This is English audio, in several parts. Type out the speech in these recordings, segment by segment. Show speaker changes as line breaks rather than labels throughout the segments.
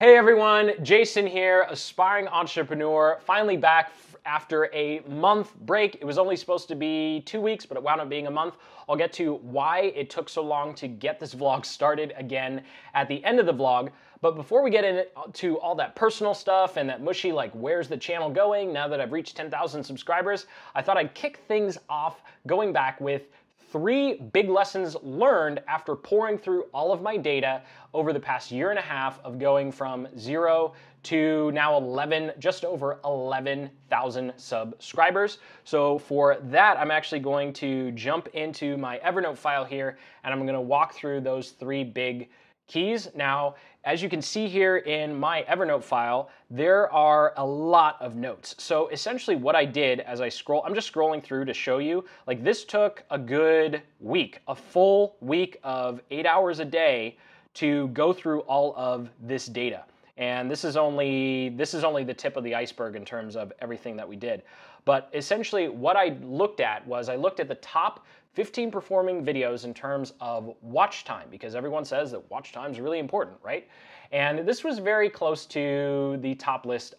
Hey everyone, Jason here, aspiring entrepreneur, finally back after a month break. It was only supposed to be 2 weeks, but it wound up being a month. I'll get to why it took so long to get this vlog started again at the end of the vlog. But before we get into all that personal stuff and that mushy, like where's the channel going now that I've reached 10,000 subscribers, I thought I'd kick things off going back with 3 big lessons learned after pouring through all of my data over the past year and a half of going from 0 to now 11, just over 11,000 subscribers. So for that, I'm actually going to jump into my Evernote file here, and I'm going to walk through those 3 big keys. Now, as you can see here in my Evernote file, there are a lot of notes. So essentially what I did as I scroll, I'm just scrolling through to show you, like this took a good week, a full week of 8 hours a day to go through all of this data. And this is only the tip of the iceberg in terms of everything that we did. But essentially what I looked at was I looked at the top 15 performing videos in terms of watch time, because everyone says that watch time is really important, right? And this was very close to the top list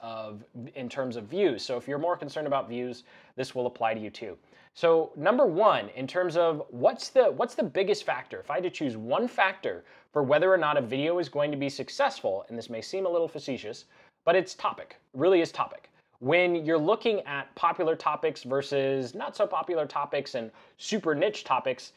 in terms of views. So if you're more concerned about views, this will apply to you too. So number 1, in terms of what's the biggest factor? If I had to choose one factor for whether or not a video is going to be successful, and this may seem a little facetious, but it's topic, it really is topic. When you're looking at popular topics versus not so popular topics and super niche topics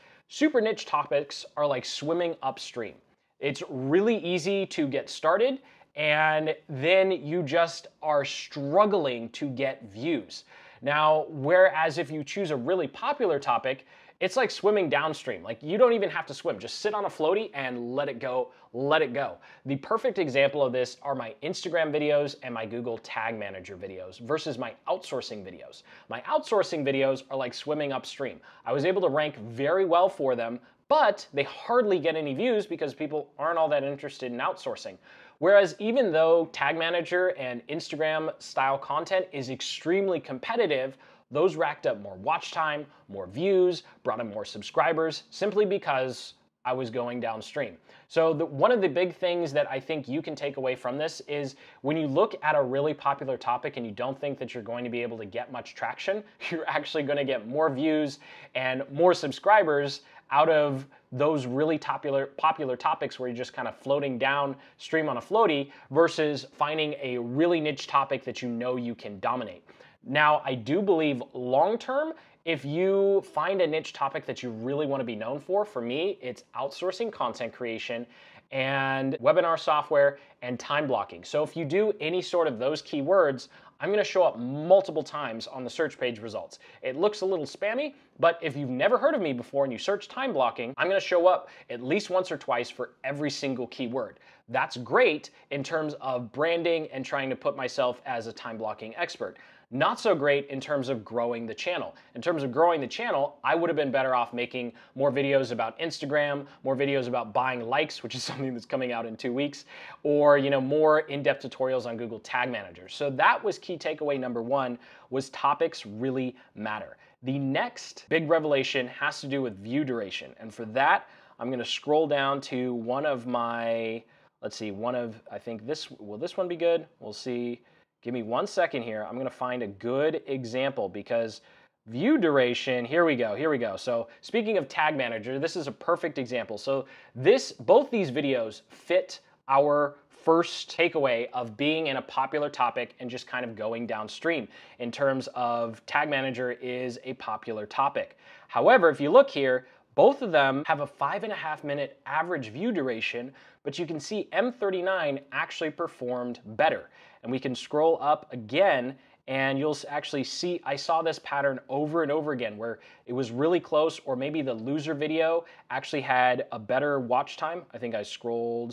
are like swimming upstream. It's really easy to get started, and then you just are struggling to get views. Now, whereas if you choose a really popular topic, it's like swimming downstream. Like you don't even have to swim, just sit on a floaty and let it go, let it go. The perfect example of this are my Instagram videos and my Google Tag Manager videos versus my outsourcing videos. My outsourcing videos are like swimming upstream. I was able to rank very well for them, but they hardly get any views because people aren't all that interested in outsourcing. Whereas even though Tag Manager and Instagram style content is extremely competitive, those racked up more watch time, more views, brought in more subscribers, simply because I was going downstream. So one of the big things that I think you can take away from this is when you look at a really popular topic and you don't think that you're going to be able to get much traction, you're actually going to get more views and more subscribers out of those really popular topics where you're just kind of floating downstream on a floaty versus finding a really niche topic that you know you can dominate. Now, I do believe long-term, if you find a niche topic that you really want to be known for me, it's outsourcing content creation and webinar software and time blocking. So if you do any sort of those keywords, I'm going to show up multiple times on the search page results. It looks a little spammy, but if you've never heard of me before and you search time blocking, I'm going to show up at least once or twice for every single keyword. That's great in terms of branding and trying to put myself as a time blocking expert. Not so great in terms of growing the channel. In terms of growing the channel, I would have been better off making more videos about Instagram, more videos about buying likes, which is something that's coming out in 2 weeks, or more in-depth tutorials on Google Tag Manager. So that was key takeaway number 1, was topics really matter. The next big revelation has to do with view duration. And for that, I'm going to scroll down to one of my, I think will this one be good? We'll see. Give me 1 second here. I'm going to find a good example because view duration, here we go. So speaking of Tag Manager, this is a perfect example. So both these videos fit our first takeaway of being in a popular topic and just kind of going downstream in terms of Tag Manager is a popular topic. However, if you look here, both of them have a 5.5 minute average view duration, but you can see M39 actually performed better. And we can scroll up again and you'll actually see, I saw this pattern over and over again where it was really close, or maybe the loser video actually had a better watch time. I think did I scroll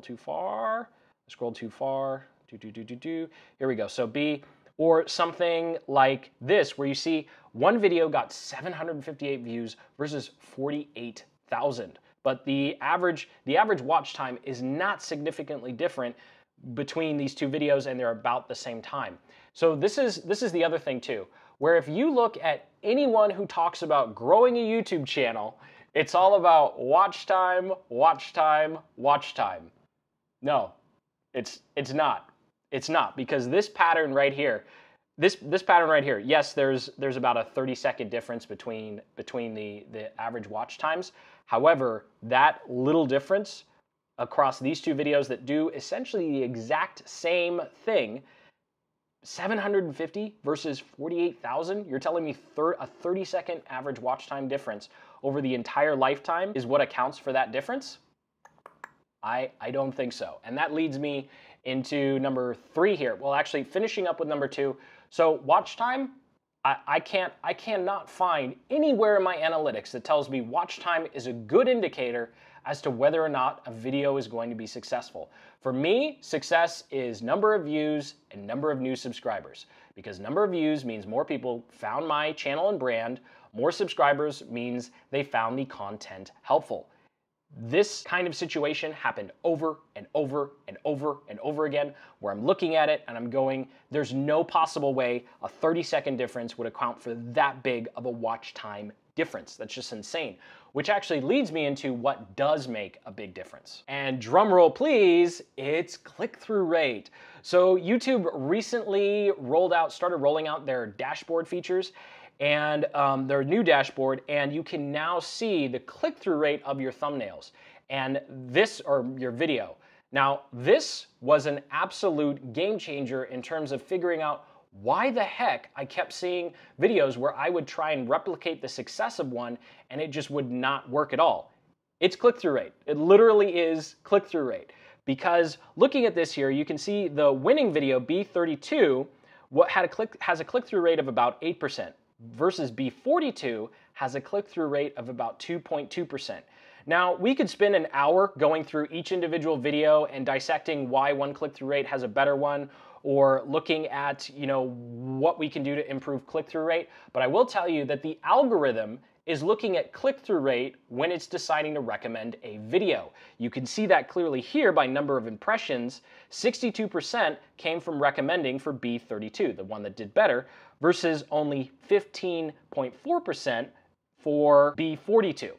too far? I scrolled too far. Here we go. So B, or something like this where you see one video got 758 views versus 48,000. But the average watch time is not significantly different between these 2 videos, and they're about the same time. So this is the other thing too, where if you look at anyone who talks about growing a YouTube channel, it's all about watch time, watch time, watch time. No, It's not. It's not, because this pattern right here, this pattern right here, yes, there's about a 30-second difference between the average watch times. However, that little difference across these two videos that do essentially the exact same thing, 750 versus 48,000, you're telling me a 30-second average watch time difference over the entire lifetime is what accounts for that difference? I don't think so. And that leads me into number 3 here. Well, actually finishing up with number 2. So watch time, I cannot find anywhere in my analytics that tells me watch time is a good indicator as to whether or not a video is going to be successful. For me, success is number of views and number of new subscribers, because number of views means more people found my channel and brand, more subscribers means they found the content helpful. This kind of situation happened over and over and over and over again, where I'm looking at it and I'm going, there's no possible way a 30-second difference would account for that big of a watch time difference. That's just insane. Which actually leads me into what does make a big difference. And drum roll please, it's click-through rate. So YouTube recently started rolling out their dashboard features, and their new dashboard, and you can now see the click-through rate of your thumbnails and or your video. Now, this was an absolute game changer in terms of figuring out why the heck I kept seeing videos where I would try and replicate the success of one and it just would not work at all. It's click-through rate. It literally is click-through rate. Because looking at this here, you can see the winning video, B32, has a click-through rate of about 8%. Versus B42 has a click-through rate of about 2.2%. Now, we could spend an hour going through each individual video and dissecting why one click-through rate has a better one, or looking at, what we can do to improve click-through rate. But I will tell you that the algorithm is looking at click-through rate when it's deciding to recommend a video. You can see that clearly here by number of impressions. 62% came from recommending for B32, the one that did better, versus only 15.4% for B42.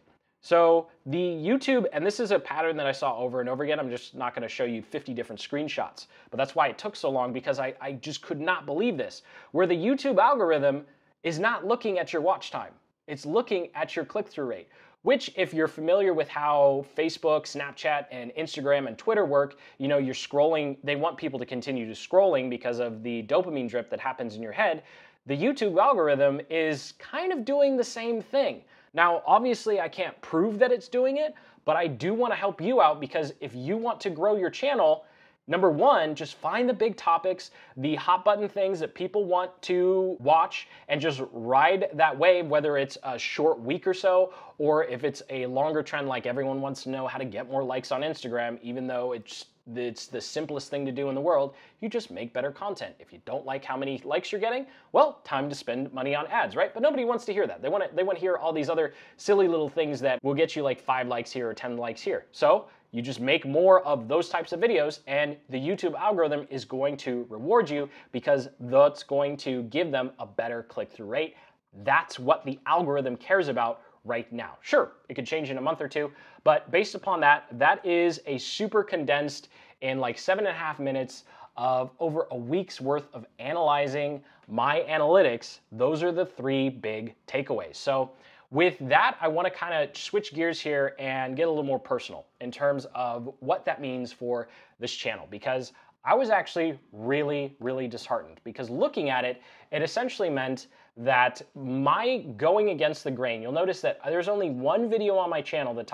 So the YouTube, and this is a pattern that I saw over and over again, I'm just not gonna show you 50 different screenshots, but that's why it took so long, because I just could not believe this, where the YouTube algorithm is not looking at your watch time. It's looking at your click-through rate, which, if you're familiar with how Facebook, Snapchat, and Instagram and Twitter work, you're scrolling, they want people to continue to scrolling because of the dopamine drip that happens in your head. The YouTube algorithm is kind of doing the same thing. Now, obviously, I can't prove that it's doing it, but I do want to help you out, because if you want to grow your channel, number one, just find the big topics, the hot button things that people want to watch, and just ride that wave, whether it's a short week or so, or if it's a longer trend, like everyone wants to know how to get more likes on Instagram, even though it's the simplest thing to do in the world. You just make better content. If you don't like how many likes you're getting, well, time to spend money on ads, right? But nobody wants to hear that. They want to hear all these other silly little things that will get you like 5 likes here or 10 likes here. So you just make more of those types of videos, and the YouTube algorithm is going to reward you, because that's going to give them a better click-through rate. That's what the algorithm cares about right now. Sure, it could change in a month or two, but based upon that, that is a super condensed in like 7.5 minutes of over a week's worth of analyzing my analytics. Those are the 3 big takeaways. So with that, I want to kind of switch gears here and get a little more personal in terms of what that means for this channel, because I was actually really, really disheartened, because looking at it, it essentially meant that my going against the grain, you'll notice that there's only one video on my channel that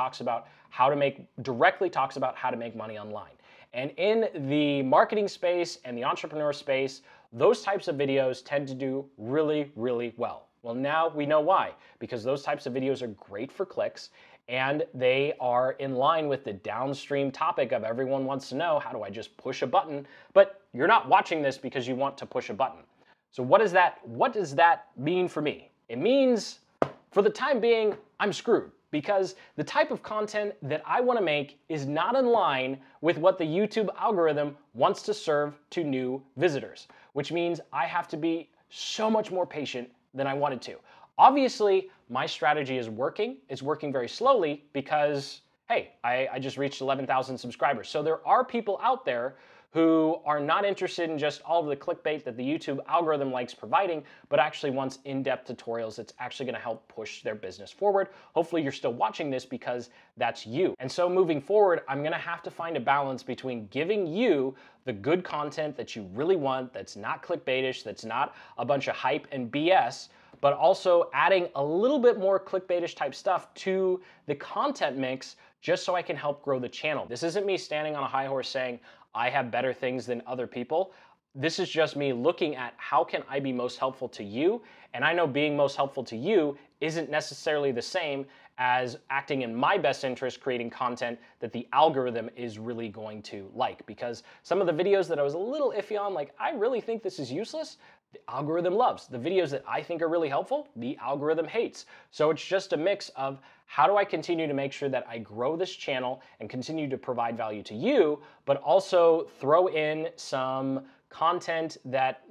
directly talks about how to make money online. And in the marketing space and the entrepreneur space, those types of videos tend to do really, really well. Well, now we know why, because those types of videos are great for clicks, and they are in line with the downstream topic of everyone wants to know, how do I just push a button? But you're not watching this because you want to push a button. So what does that mean for me? It means, for the time being, I'm screwed, because the type of content that I want to make is not in line with what the YouTube algorithm wants to serve to new visitors, which means I have to be so much more patient than I wanted to. Obviously, my strategy is working. It's working very slowly because, hey, I just reached 11,000 subscribers. So there are people out there who are not interested in just all of the clickbait that the YouTube algorithm likes providing, but actually wants in-depth tutorials that's actually going to help push their business forward. Hopefully you're still watching this because that's you. And so moving forward, I'm going to have to find a balance between giving you the good content that you really want, that's not clickbaitish, that's not a bunch of hype and BS, but also adding a little bit more clickbaitish type stuff to the content mix just so I can help grow the channel. This isn't me standing on a high horse saying I have better things than other people. This is just me looking at how can I be most helpful to you, and I know being most helpful to you isn't necessarily the same as acting in my best interest, creating content that the algorithm is really going to like. Because some of the videos that I was a little iffy on, like I really think this is useless, the algorithm loves. The videos that I think are really helpful, the algorithm hates. So it's just a mix of how do I continue to make sure that I grow this channel and continue to provide value to you, but also throw in some content that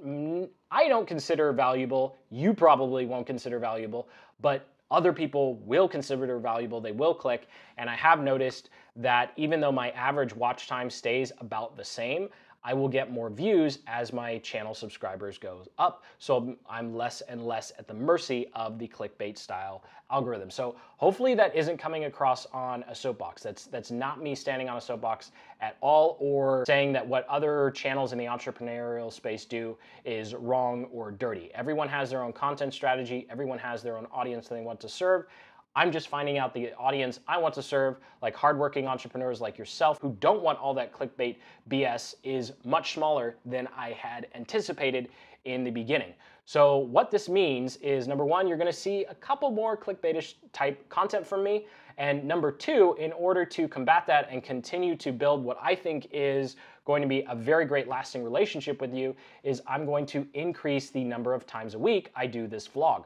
I don't consider valuable, you probably won't consider valuable, but other people will consider valuable, they will click, and I have noticed that even though my average watch time stays about the same, I will get more views as my channel subscribers go up, so I'm less and less at the mercy of the clickbait style algorithm. So hopefully that isn't coming across on a soapbox. That's not me standing on a soapbox at all or saying that what other channels in the entrepreneurial space do is wrong or dirty. Everyone has their own content strategy, everyone has their own audience that they want to serve. I'm just finding out the audience I want to serve, like hardworking entrepreneurs like yourself who don't want all that clickbait BS, is much smaller than I had anticipated in the beginning. So what this means is, number one, you're gonna see a couple more clickbaitish type content from me. And number two, in order to combat that and continue to build what I think is going to be a very great lasting relationship with you, is I'm going to increase the number of times a week I do this vlog.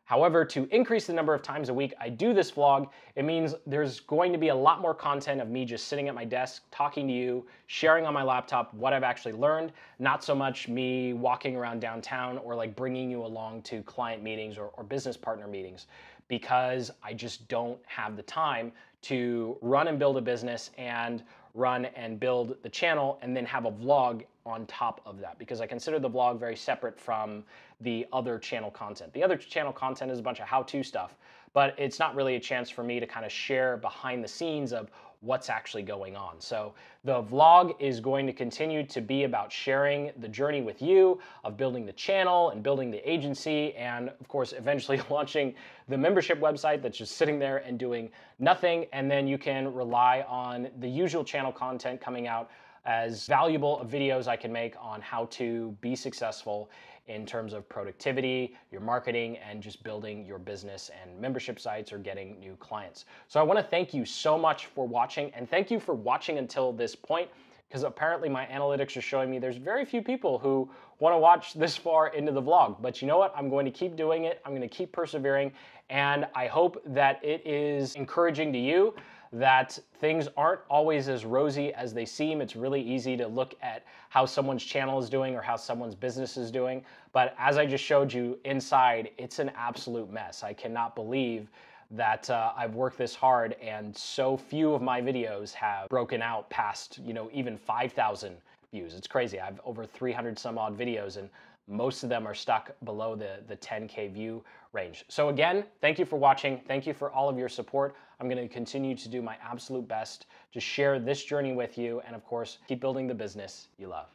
However, to increase the number of times a week I do this vlog, it means there's going to be a lot more content of me just sitting at my desk, talking to you, sharing on my laptop what I've actually learned, not so much me walking around downtown or like bringing you along to client meetings or business partner meetings, because I just don't have the time to run and build a business and run and build the channel and then have a vlog on top of that, because I consider the vlog very separate from the other channel content. The other channel content is a bunch of how-to stuff, but it's not really a chance for me to kind of share behind the scenes of what's actually going on. So the vlog is going to continue to be about sharing the journey with you of building the channel and building the agency, and of course eventually launching the membership website that's just sitting there and doing nothing. And then you can rely on the usual channel content coming out as valuable videos I can make on how to be successful in terms of productivity, your marketing, and just building your business and membership sites or getting new clients. So I want to thank you so much for watching, and thank you for watching until this point, because apparently my analytics are showing me there's very few people who want to watch this far into the vlog. But you know what? I'm going to keep doing it. I'm going to keep persevering, and I hope that it is encouraging to you that things aren't always as rosy as they seem. It's really easy to look at how someone's channel is doing or how someone's business is doing. But as I just showed you, inside, it's an absolute mess. I cannot believe that I've worked this hard and so few of my videos have broken out past, even 5,000 views. It's crazy. I have over 300 some odd videos, and most of them are stuck below the 10K view range. So again, thank you for watching. Thank you for all of your support. I'm going to continue to do my absolute best to share this journey with you and, of course, keep building the business you love.